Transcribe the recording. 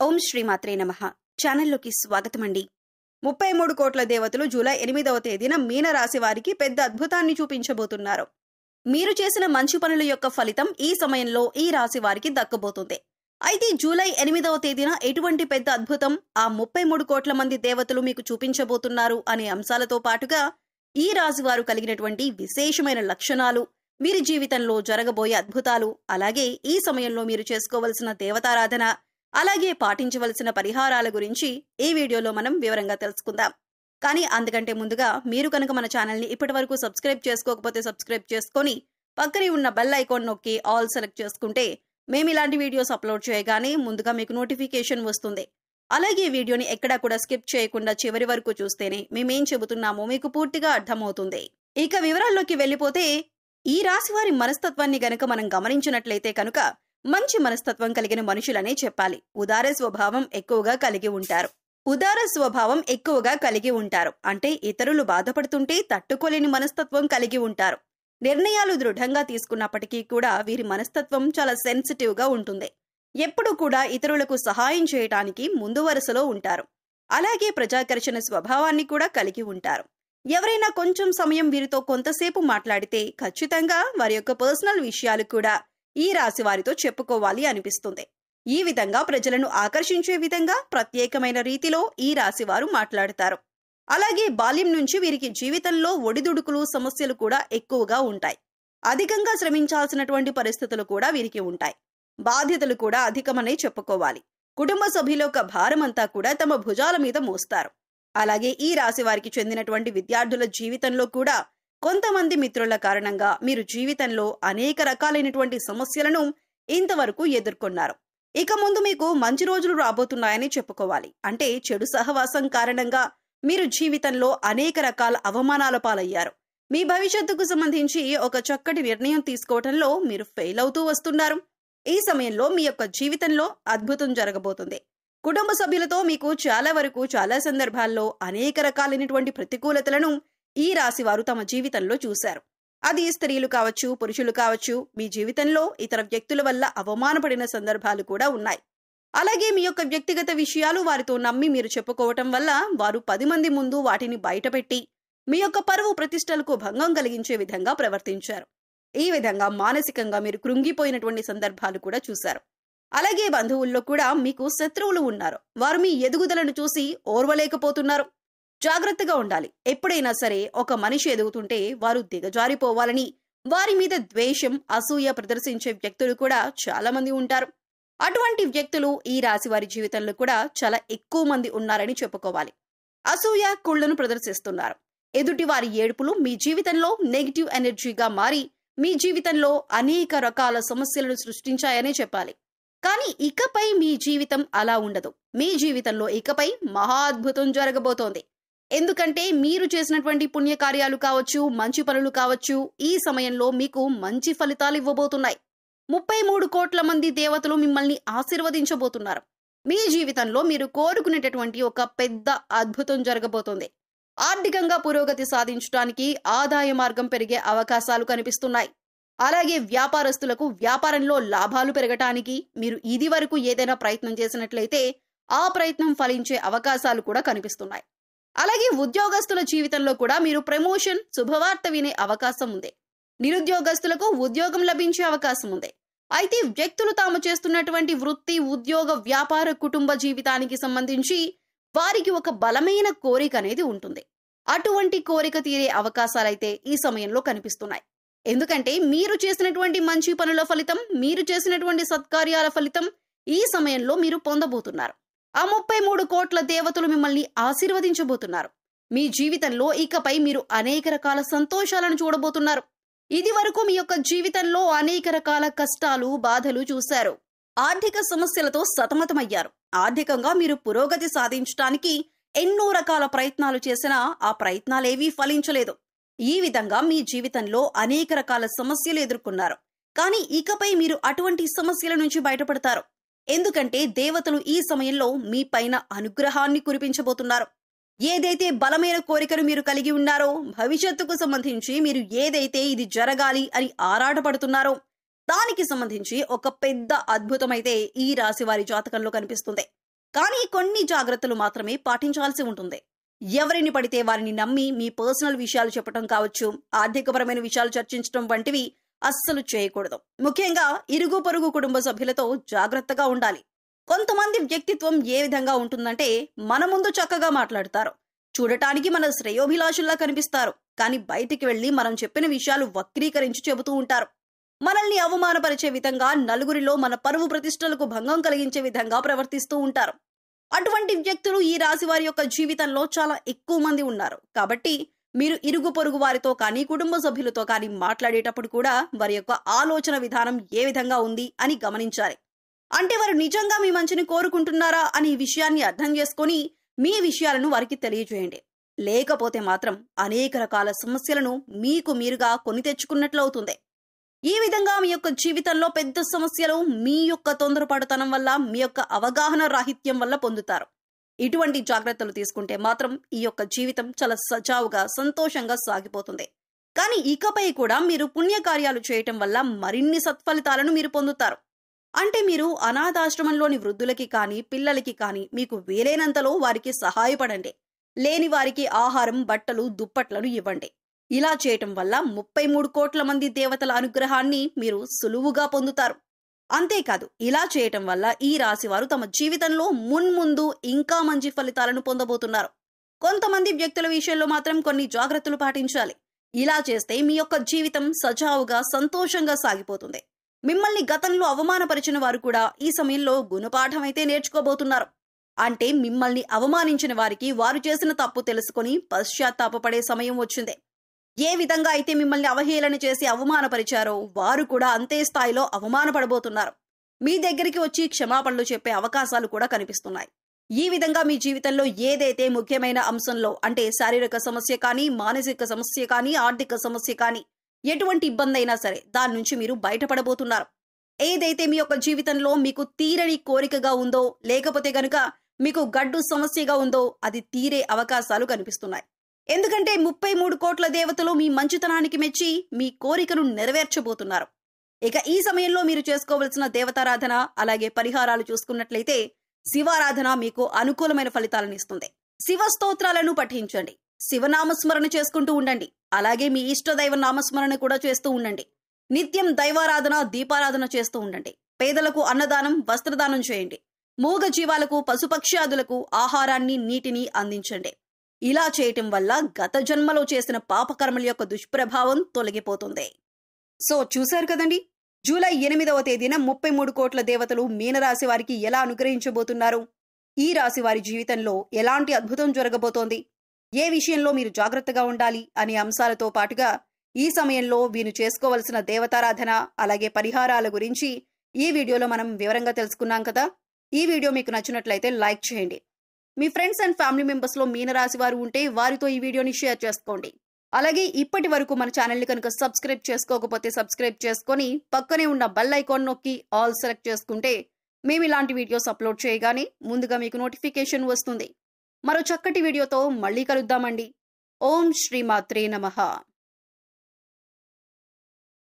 ఓం శ్రీమాత్రే నమః. ఛానల్లోకి స్వాగతమండి. 33 కోట్ల దేవతలు జూలై 8వ తేదీన మీనరాశి వారికి పెద్ద అద్భుతాన్ని చూపించబోతున్నారు. మీరు చేసిన మంచి పనుల యొక్క ఫలితం ఈ సమయంలో ఈ రాశి వారికి దక్కబోతుంది. అయితే జూలై 8వ తేదీన ఎటువంటి పెద్ద అద్భుతం ఆ 33 కోట్ల మంది దేవతలు మీకు చూపించబోతున్నారు అనే అంశాలతో పాటుగా ఈ రాశి వారు కలిగినటువంటి విశేషమైన లక్షణాలు, వీరి జీవితంలో జరగబోయే అద్భుతాలు, అలాగే ఈ సమయంలో మీరు చేసుకోవలసిన దేవతారాధన, అలాగే పాటించవలసిన పరిహారాల గురించి ఈ వీడియోలో మనం వివరంగా తెలుసుకుందాం. కానీ అందుకంటే ముందుగా మీరు కనుక మన ఛానల్ని ఇప్పటివరకు సబ్స్క్రైబ్ చేసుకోకపోతే సబ్స్క్రైబ్ చేసుకొని పక్కనే ఉన్న బెల్ ఐకాన్ నొక్కి ఆల్ సెలెక్ట్ చేసుకుంటే మేము ఇలాంటి వీడియోస్ అప్లోడ్ చేయగానే ముందుగా మీకు నోటిఫికేషన్ వస్తుంది. అలాగే వీడియోని ఎక్కడా కూడా స్కిప్ చేయకుండా చివరి వరకు చూస్తేనే మేమేం చెబుతున్నామో మీకు పూర్తిగా అర్థమవుతుంది. ఇక వివరాల్లోకి వెళ్ళిపోతే ఈ రాశి వారి మనస్తత్వాన్ని గనక మనం గమనించినట్లయితే కనుక మంచి మనస్తత్వం కలిగిన మనుషులనే చెప్పాలి. ఉదార స్వభావం ఎక్కువగా కలిగి ఉంటారు. అంటే ఇతరులు బాధపడుతుంటే తట్టుకోలేని మనస్తత్వం కలిగి ఉంటారు. నిర్ణయాలు దృఢంగా తీసుకున్నప్పటికీ కూడా వీరి మనస్తత్వం చాలా సెన్సిటివ్ గా ఉంటుంది. ఎప్పుడూ కూడా ఇతరులకు సహాయం చేయటానికి ముందు వరుసలో ఉంటారు. అలాగే ప్రజాకర్షణ స్వభావాన్ని కూడా కలిగి ఉంటారు. ఎవరైనా కొంచెం సమయం వీరితో కొంతసేపు మాట్లాడితే ఖచ్చితంగా వారి యొక్క పర్సనల్ విషయాలు కూడా ఈ రాశి వారితో చెప్పుకోవాలి అనిపిస్తుంది. ఈ విధంగా ప్రజలను ఆకర్షించే విధంగా ప్రత్యేకమైన రీతిలో ఈ రాశి వారు మాట్లాడతారు. అలాగే బాల్యం నుంచి వీరికి జీవితంలో ఒడిదుడుకులు, సమస్యలు కూడా ఎక్కువగా ఉంటాయి. అధికంగా శ్రమించాల్సినటువంటి పరిస్థితులు కూడా వీరికి ఉంటాయి. బాధ్యతలు కూడా అధికమనే చెప్పుకోవాలి. కుటుంబ సభ్యుల యొక్క భారమంతా కూడా తమ భుజాల మీద మోస్తారు. అలాగే ఈ రాశి వారికి చెందినటువంటి విద్యార్థుల జీవితంలో కూడా కొంతమంది మిత్రుల కారణంగా మీరు జీవితంలో అనేక రకాలైనటువంటి సమస్యలను ఇంతవరకు ఎదుర్కొన్నారు. ఇక ముందు మీకు మంచి రోజులు రాబోతున్నాయని చెప్పుకోవాలి. అంటే చెడు సహవాసం కారణంగా మీరు జీవితంలో అనేక రకాల అవమానాల పాలయ్యారు. మీ భవిష్యత్తుకు సంబంధించి ఒక చక్కటి నిర్ణయం తీసుకోవటంలో మీరు ఫెయిల్ అవుతూ వస్తున్నారు. ఈ సమయంలో మీ యొక్క జీవితంలో అద్భుతం జరగబోతుంది. కుటుంబ సభ్యులతో మీకు చాలా సందర్భాల్లో అనేక రకాలైనటువంటి ప్రతికూలతలను ఈ రాశి వారు తమ జీవితంలో చూశారు. అది స్త్రీలు కావచ్చు, పురుషులు కావచ్చు, మీ జీవితంలో ఇతర వ్యక్తుల వల్ల అవమానపడిన సందర్భాలు కూడా ఉన్నాయి. అలాగే మీ యొక్క వ్యక్తిగత విషయాలు వారితో నమ్మి మీరు చెప్పుకోవటం వల్ల వారు 10 మంది ముందు వాటిని బయటపెట్టి మీ యొక్క పరువు ప్రతిష్టలకు భంగం కలిగించే విధంగా ప్రవర్తించారు. ఈ విధంగా మానసికంగా మీరు కృంగిపోయినటువంటి సందర్భాలు కూడా చూశారు. అలాగే బంధువుల్లో కూడా మీకు శత్రువులు ఉన్నారు. వారు మీ ఎదుగుదలను చూసి ఓర్వలేకపోతున్నారు. జాగ్రత్తగా ఉండాలి. ఎప్పుడైనా సరే ఒక మనిషి ఎదుగుతుంటే వారు దిగజారిపోవాలని వారి మీద ద్వేషం, అసూయ ప్రదర్శించే వ్యక్తులు కూడా చాలా మంది ఉంటారు. అటువంటి వ్యక్తులు ఈ రాశి వారి జీవితంలో కూడా చాలా ఎక్కువ మంది ఉన్నారని చెప్పుకోవాలి. అసూయ, కుళ్ళను ప్రదర్శిస్తున్నారు. ఎదుటి వారి ఏడుపులు మీ జీవితంలో నెగిటివ్ ఎనర్జీగా మారి మీ జీవితంలో అనేక రకాల సమస్యలను సృష్టించాయనే చెప్పాలి. కానీ ఇకపై మీ జీవితం అలా ఉండదు. మీ జీవితంలో ఇకపై మహా అద్భుతం జరగబోతోంది. ఎందుకంటే మీరు చేసినటువంటి పుణ్యకార్యాలు కావచ్చు, మంచి పనులు కావచ్చు, ఈ సమయంలో మీకు మంచి ఫలితాలు ఇవ్వబోతున్నాయి. 33 కోట్ల మంది దేవతలు మిమ్మల్ని ఆశీర్వదించబోతున్నారు. మీ జీవితంలో మీరు కోరుకునేటటువంటి ఒక పెద్ద అద్భుతం జరగబోతోంది. ఆర్థికంగా పురోగతి సాధించడానికి ఆదాయ మార్గం పెరిగే అవకాశాలు కనిపిస్తున్నాయి. అలాగే వ్యాపారస్తులకు వ్యాపారంలో లాభాలు పెరగటానికి మీరు ఇది వరకు ఏదైనా ప్రయత్నం చేసినట్లయితే ఆ ప్రయత్నం ఫలించే అవకాశాలు కూడా కనిపిస్తున్నాయి. అలాగే ఉద్యోగస్తుల జీవితంలో కూడా మీరు ప్రమోషన్, శుభవార్త వినే అవకాశం ఉంది. నిరుద్యోగస్తులకు ఉద్యోగం లభించే అవకాశం ఉంది. అయితే వ్యక్తులు తాము చేస్తున్నటువంటి వృత్తి, ఉద్యోగ, వ్యాపార, కుటుంబ జీవితానికి సంబంధించి వారికి ఒక బలమైన కోరిక అనేది ఉంటుంది. అటువంటి కోరిక తీరే అవకాశాలైతే ఈ సమయంలో కనిపిస్తున్నాయి. ఎందుకంటే మీరు చేసినటువంటి మంచి పనుల ఫలితం, మీరు చేసినటువంటి సత్కార్యాల ఫలితం ఈ సమయంలో మీరు పొందబోతున్నారు. ఆ 33 కోట్ల దేవతలు మిమ్మల్ని ఆశీర్వదించబోతున్నారు. మీ జీవితంలో ఇకపై మీరు అనేక రకాల సంతోషాలను చూడబోతున్నారు. ఇది వరకు మీ యొక్క జీవితంలో అనేక రకాల కష్టాలు, బాధలు చూశారు. ఆర్థిక సమస్యలతో సతమతమయ్యారు. ఆర్థికంగా మీరు పురోగతి సాధించడానికి ఎన్నో రకాల ప్రయత్నాలు చేసినా ఆ ప్రయత్నాలేవీ ఫలించలేదు. ఈ విధంగా మీ జీవితంలో అనేక రకాల సమస్యలు ఎదుర్కొన్నారు. కానీ ఇకపై మీరు అటువంటి సమస్యల నుంచి బయటపడతారు. ఎందుకంటే దేవతలు ఈ సమయంలో మీ పైన అనుగ్రహాన్ని కురిపించబోతున్నారు. ఏదైతే బలమైన కోరికను మీరు కలిగి ఉన్నారో, భవిష్యత్తుకు సంబంధించి మీరు ఏదైతే ఇది జరగాలి అని ఆరాటపడుతున్నారో దానికి సంబంధించి ఒక పెద్ద అద్భుతమైతే ఈ రాశి వారి జాతకంలో కనిపిస్తుంది. కానీ కొన్ని జాగ్రత్తలు మాత్రమే పాటించాల్సి ఉంటుంది. ఎవరిని పడితే వారిని నమ్మి మీ పర్సనల్ విషయాలు చెప్పడం కావచ్చు, ఆర్థికపరమైన విషయాలు చర్చించడం వంటివి అస్సలు చేయకూడదు. ముఖ్యంగా ఇరుగు పొరుగు కుటుంబ సభ్యులతో జాగ్రత్తగా ఉండాలి. కొంతమంది వ్యక్తిత్వం ఏ విధంగా ఉంటుందంటే మన ముందు చక్కగా మాట్లాడతారు, చూడటానికి మన శ్రేయోభిలాషుల్లా కనిపిస్తారు, కానీ బయటికి వెళ్లి మనం చెప్పిన విషయాలు వక్రీకరించి చెబుతూ ఉంటారు. మనల్ని అవమానపరిచే విధంగా, నలుగురిలో మన పరువు ప్రతిష్టలకు భంగం కలిగించే విధంగా ప్రవర్తిస్తూ ఉంటారు. అటువంటి వ్యక్తులు ఈ రాశి వారి యొక్క జీవితంలో చాలా ఎక్కువ మంది ఉన్నారు. కాబట్టి మీరు ఇరుగు పొరుగు వారితో కానీ, కుటుంబ సభ్యులతో కానీ మాట్లాడేటప్పుడు కూడా వారి యొక్క ఆలోచన విధానం ఏ విధంగా ఉంది అని గమనించాలి. అంటే వారు నిజంగా మీ మంచిని కోరుకుంటున్నారా అని ఈ విషయాన్ని అర్థం చేసుకొని మీ విషయాలను వారికి తెలియజేయండి. లేకపోతే మాత్రం అనేక రకాల సమస్యలను మీకు మీరుగా కొని తెచ్చుకున్నట్లు అవుతుంది. ఈ విధంగా మీ యొక్క జీవితంలో పెద్ద సమస్యలు మీ యొక్క తొందరపాటుతనం వల్ల, మీ యొక్క అవగాహన రాహిత్యం వల్ల పొందుతారు. ఇటువంటి జాగ్రత్తలు తీసుకుంటే మాత్రం ఈ యొక్క జీవితం చాలా సజావుగా, సంతోషంగా సాగిపోతుంది. కానీ ఇకపై కూడా మీరు పుణ్యకార్యాలు చేయటం వల్ల మరిన్ని సత్ఫలితాలను మీరు పొందుతారు. అంటే మీరు అనాథాశ్రమంలోని వృద్ధులకి కానీ, పిల్లలకి కానీ మీకు వీలైనంతలో వారికి సహాయపడండి. లేని వారికి ఆహారం, బట్టలు, దుప్పట్లను ఇవ్వండి. ఇలా చేయటం వల్ల 33 కోట్ల మంది దేవతల అనుగ్రహాన్ని మీరు సులువుగా పొందుతారు. అంతేకాదు, ఇలా చేయటం వల్ల ఈ రాశి వారు తమ జీవితంలో మున్ముందు ఇంకా మంచి ఫలితాలను పొందబోతున్నారు. కొంతమంది వ్యక్తుల విషయంలో మాత్రం కొన్ని జాగ్రత్తలు పాటించాలి. ఇలా చేస్తే మీ యొక్క జీవితం సజావుగా, సంతోషంగా సాగిపోతుంది. మిమ్మల్ని గతంలో అవమానపరిచిన వారు కూడా ఈ సమయంలో గుణపాఠం అయితే నేర్చుకోబోతున్నారు. అంటే మిమ్మల్ని అవమానించిన వారికి వారు చేసిన తప్పు తెలుసుకొని పశ్చాత్తాపపడే సమయం వచ్చింది. ఏ విధంగా అయితే మిమ్మల్ని అవహేళన చేసి అవమానపరిచారో వారు కూడా అంతే స్థాయిలో అవమానపడబోతున్నారు. మీ దగ్గరికి వచ్చి క్షమాపణలు చెప్పే అవకాశాలు కూడా కనిపిస్తున్నాయి. ఈ విధంగా మీ జీవితంలో ఏదైతే ముఖ్యమైన అంశంలో, అంటే శారీరక సమస్య కానీ, మానసిక సమస్య కానీ, ఆర్థిక సమస్య కానీ, ఎటువంటి ఇబ్బంది అయినా సరే దాని నుంచి మీరు బయటపడబోతున్నారు. ఏదైతే మీ యొక్క జీవితంలో మీకు తీరని కోరికగా ఉందో, లేకపోతే గనుక మీకు గడ్డు సమస్యగా ఉందో అది తీరే అవకాశాలు కనిపిస్తున్నాయి. ఎందుకంటే 33 కోట్ల దేవతలు మీ మంచితనానికి మెచ్చి మీ కోరికను నెరవేర్చబోతున్నారు. ఇక ఈ సమయంలో మీరు చేసుకోవలసిన దేవతారాధన, అలాగే పరిహారాలు చూసుకున్నట్లయితే శివారాధన మీకు అనుకూలమైన ఫలితాలను ఇస్తుంది. శివ స్తోత్రాలను పఠించండి, శివనామస్మరణ చేసుకుంటూ ఉండండి. అలాగే మీ ఇష్టదైవ నామస్మరణ కూడా చేస్తూ ఉండండి. నిత్యం దైవారాధన, దీపారాధన చేస్తూ ఉండండి. పేదలకు అన్నదానం, వస్త్రదానం చేయండి. మూగ జీవాలకు, పశుపక్ష్యాదులకు ఆహారాన్ని, నీటిని అందించండి. ఇలా చేయటం వల్ల గత జన్మలో చేసిన పాపకర్మల యొక్క దుష్ప్రభావం తొలగిపోతుంది. సో చూశారు కదండి, జూలై 8వ తేదీన 33 కోట్ల దేవతలు మీనరాశి వారికి ఎలా అనుగ్రహించబోతున్నారు, ఈ రాశి వారి జీవితంలో ఎలాంటి అద్భుతం జరగబోతోంది, ఏ విషయంలో మీరు జాగ్రత్తగా ఉండాలి అనే అంశాలతో పాటుగా ఈ సమయంలో వీరు చేసుకోవలసిన దేవతారాధన, అలాగే పరిహారాల గురించి ఈ వీడియోలో మనం వివరంగా తెలుసుకున్నాం కదా. ఈ వీడియో మీకు నచ్చినట్లయితే లైక్ చేయండి. మీ ఫ్రెండ్స్ అండ్ ఫ్యామిలీ మెంబర్స్ లో మీనరాశి వారు ఉంటే వారితో ఈ వీడియోని షేర్ చేసుకోండి. అలాగే ఇప్పటి వరకు మన ఛానల్ ని కనుక సబ్స్క్రైబ్ చేసుకోకపోతే సబ్స్క్రైబ్ చేసుకొని పక్కనే ఉన్న బెల్ ఐకాన్ నొక్కి ఆల్ సెలెక్ట్ చేసుకుంటే మేము ఇలాంటి వీడియోస్ అప్లోడ్ చేయగానే ముందుగా మీకు నోటిఫికేషన్ వస్తుంది. మరో చక్కటి వీడియోతో మళ్ళీ కలుద్దామండి. ఓం శ్రీమాత్రే నమః.